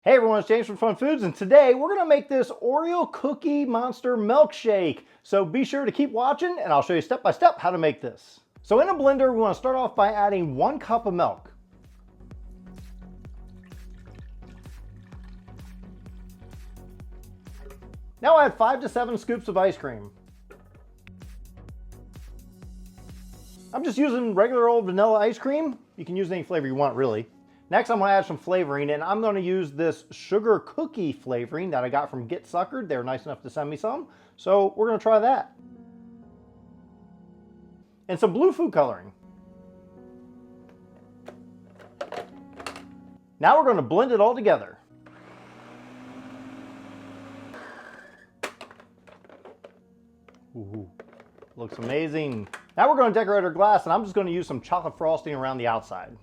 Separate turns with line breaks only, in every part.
Hey everyone, it's James from FunFoods, and today we're going to make this Oreo Cookie Monster Milkshake. So be sure to keep watching and I'll show you step by step how to make this. So in a blender, we want to start off by adding 1 cup of milk. Now add 5 to 7 scoops of ice cream. I'm just using regular old vanilla ice cream. You can use any flavor you want really. Next, I'm going to add some flavoring, and I'm going to use this sugar cookie flavoring that I got from Get Suckered. They were nice enough to send me some, so we're going to try that. And some blue food coloring. Now we're going to blend it all together. Ooh, looks amazing. Now we're going to decorate our glass, and I'm just going to use some chocolate frosting around the outside.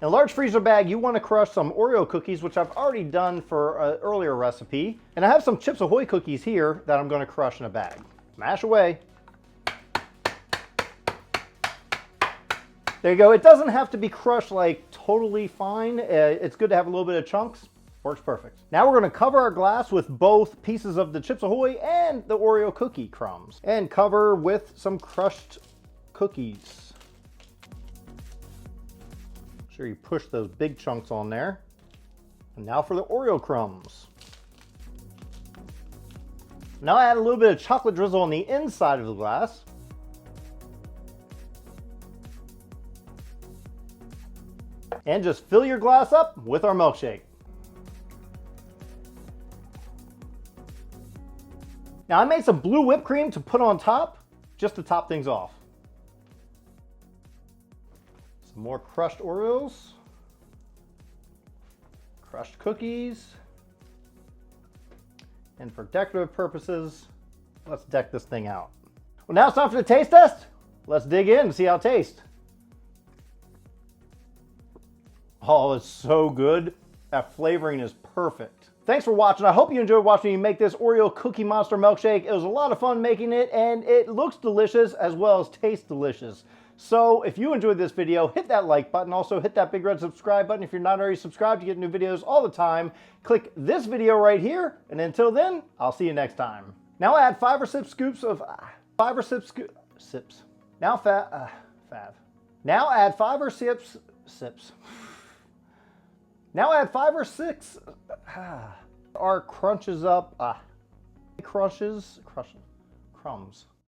In a large freezer bag, you want to crush some Oreo cookies, which I've already done for an earlier recipe. And I have some Chips Ahoy cookies here that I'm going to crush in a bag. Mash away. There you go. It doesn't have to be crushed like totally fine. It's good to have a little bit of chunks. Works perfect. Now we're going to cover our glass with both pieces of the Chips Ahoy and the Oreo cookie crumbs. And cover with some crushed cookies. Sure you push those big chunks on there. And now for the Oreo crumbs. Now add a little bit of chocolate drizzle on the inside of the glass. And just fill your glass up with our milkshake. Now I made some blue whipped cream to put on top, just to top things off. Some more crushed Oreos, crushed cookies, and for decorative purposes, let's deck this thing out. Well, now it's time for the taste test. Let's dig in and see how it tastes. Oh, it's so good. That flavoring is perfect. Thanks for watching. I hope you enjoyed watching me make this Oreo Cookie Monster Milkshake. It was a lot of fun making it, and it looks delicious as well as tastes delicious. So if you enjoyed this video, hit that like button. Also hit that big red subscribe button if you're not already subscribed to get new videos all the time. Click this video right here, and until then, I'll see you next time. Now add 5 or 6 scoops of Now add 5 or 6 sips. Now add 5 or 6 our crunches up crumbs.